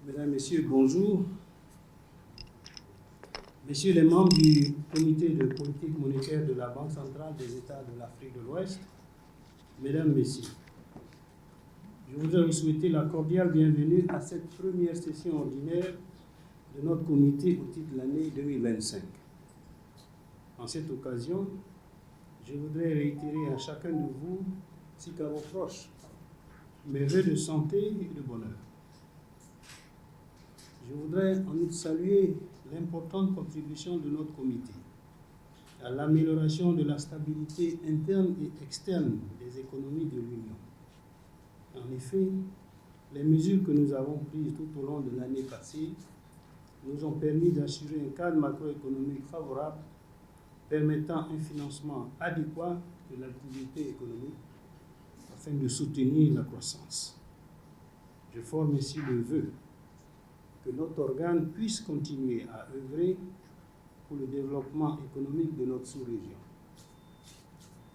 Mesdames, Messieurs, bonjour. Messieurs les membres du comité de politique monétaire de la Banque centrale des États de l'Afrique de l'Ouest, Mesdames, Messieurs, je voudrais vous souhaiter la cordiale bienvenue à cette première session ordinaire de notre comité au titre de l'année 2025. En cette occasion, je voudrais réitérer à chacun de vous, ainsi qu'à vos proches, mes vœux de santé et de bonheur. Je voudrais en outre saluer l'importante contribution de notre comité à l'amélioration de la stabilité interne et externe des économies de l'Union. En effet, les mesures que nous avons prises tout au long de l'année passée nous ont permis d'assurer un cadre macroéconomique favorable permettant un financement adéquat de l'activité économique afin de soutenir la croissance. Je forme ici le vœu que notre organe puisse continuer à œuvrer pour le développement économique de notre sous-région.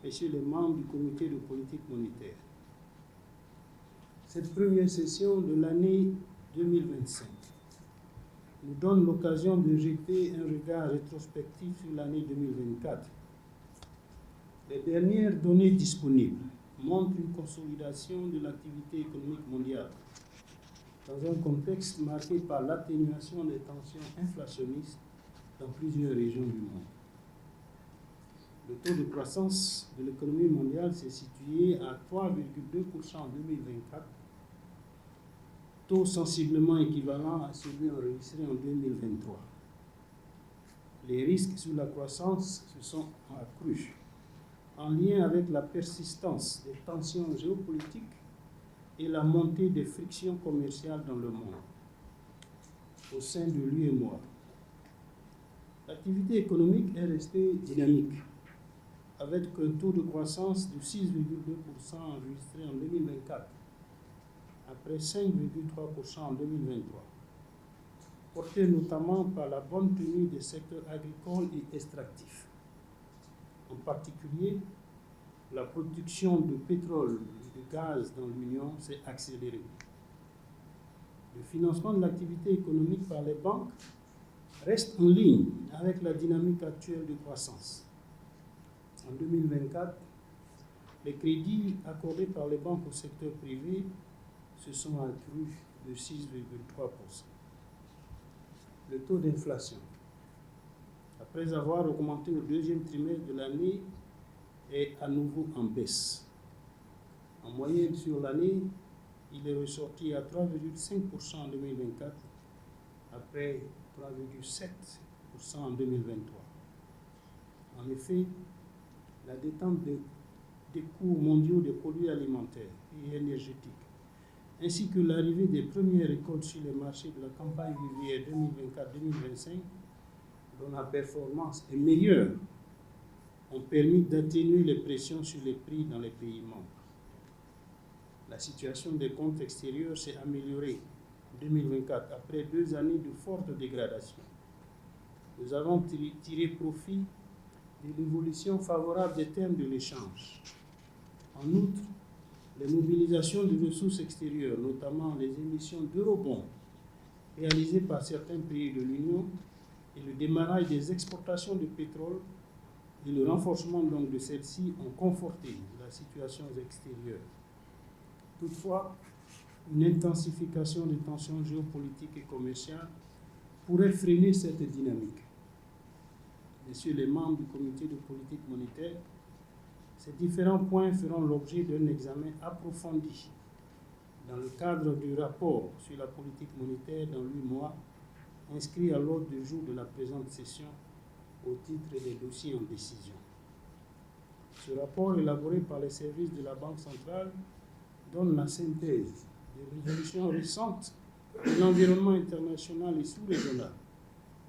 Messieurs les membres du comité de politique monétaire, cette première session de l'année 2025 nous donne l'occasion de jeter un regard rétrospectif sur l'année 2024. Les dernières données disponibles montrent une consolidation de l'activité économique mondiale dans un contexte marqué par l'atténuation des tensions inflationnistes dans plusieurs régions du monde. Le taux de croissance de l'économie mondiale s'est situé à 3,2% en 2024, taux sensiblement équivalent à celui enregistré en 2023. Les risques sur la croissance se sont accrus en lien avec la persistance des tensions géopolitiques et la montée des frictions commerciales dans le monde, au sein de l'UEMOA. L'activité économique est restée dynamique, avec un taux de croissance de 6,2% enregistré en 2024, après 5,3% en 2023, porté notamment par la bonne tenue des secteurs agricoles et extractifs. En particulier, la production de pétrole et de gaz dans l'Union s'est accélérée. Le financement de l'activité économique par les banques reste en ligne avec la dynamique actuelle de croissance. En 2024, les crédits accordés par les banques au secteur privé se sont accrus de 6,3%. Le taux d'inflation, après avoir augmenté au deuxième trimestre de l'année, est à nouveau en baisse. En moyenne sur l'année, il est ressorti à 3,5% en 2024, après 3,7% en 2023. En effet, la détente des cours mondiaux des produits alimentaires et énergétiques, ainsi que l'arrivée des premières récoltes sur les marchés de la campagne vivrière 2024-2025, dont la performance est meilleure, ont permis d'atténuer les pressions sur les prix dans les pays membres. La situation des comptes extérieurs s'est améliorée en 2024 après 2 années de forte dégradation. Nous avons tiré profit de l'évolution favorable des termes de l'échange. En outre, les mobilisations de ressources extérieures, notamment les émissions d'eurobonds réalisées par certains pays de l'Union et le démarrage des exportations de pétrole et le renforcement donc de celles-ci ont conforté la situation extérieure. Toutefois, une intensification des tensions géopolitiques et commerciales pourrait freiner cette dynamique. Messieurs les membres du comité de politique monétaire, ces différents points feront l'objet d'un examen approfondi dans le cadre du rapport sur la politique monétaire dans l'UEMOA, inscrit à l'ordre du jour de la présente session au titre des dossiers en décision. Ce rapport, élaboré par les services de la Banque centrale, donne la synthèse des résolutions récentes de l'environnement international et sous-régional,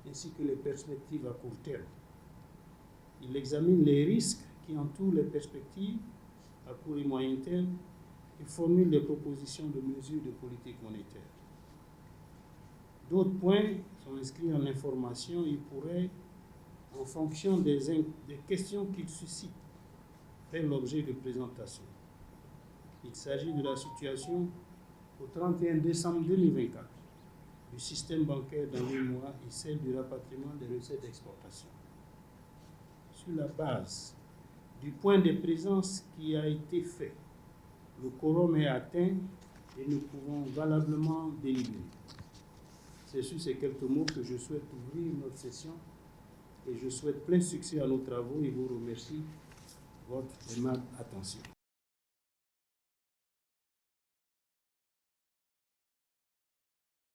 ainsi que les perspectives à court terme. Il examine les risques qui entourent les perspectives à court et moyen terme et formule des propositions de mesures de politique monétaire. D'autres points sont inscrits en information et pourraient, en fonction des questions qu'ils suscitent, faire l'objet de présentation. Il s'agit de la situation au 31 décembre 2024, du système bancaire dans 8 mois et celle du rapatriement des recettes d'exportation. Sur la base du point de présence qui a été fait, le quorum est atteint et nous pouvons valablement délibérer. C'est sur ces quelques mots que je souhaite ouvrir notre session et je souhaite plein succès à nos travaux et vous remercie de votre aimable attention.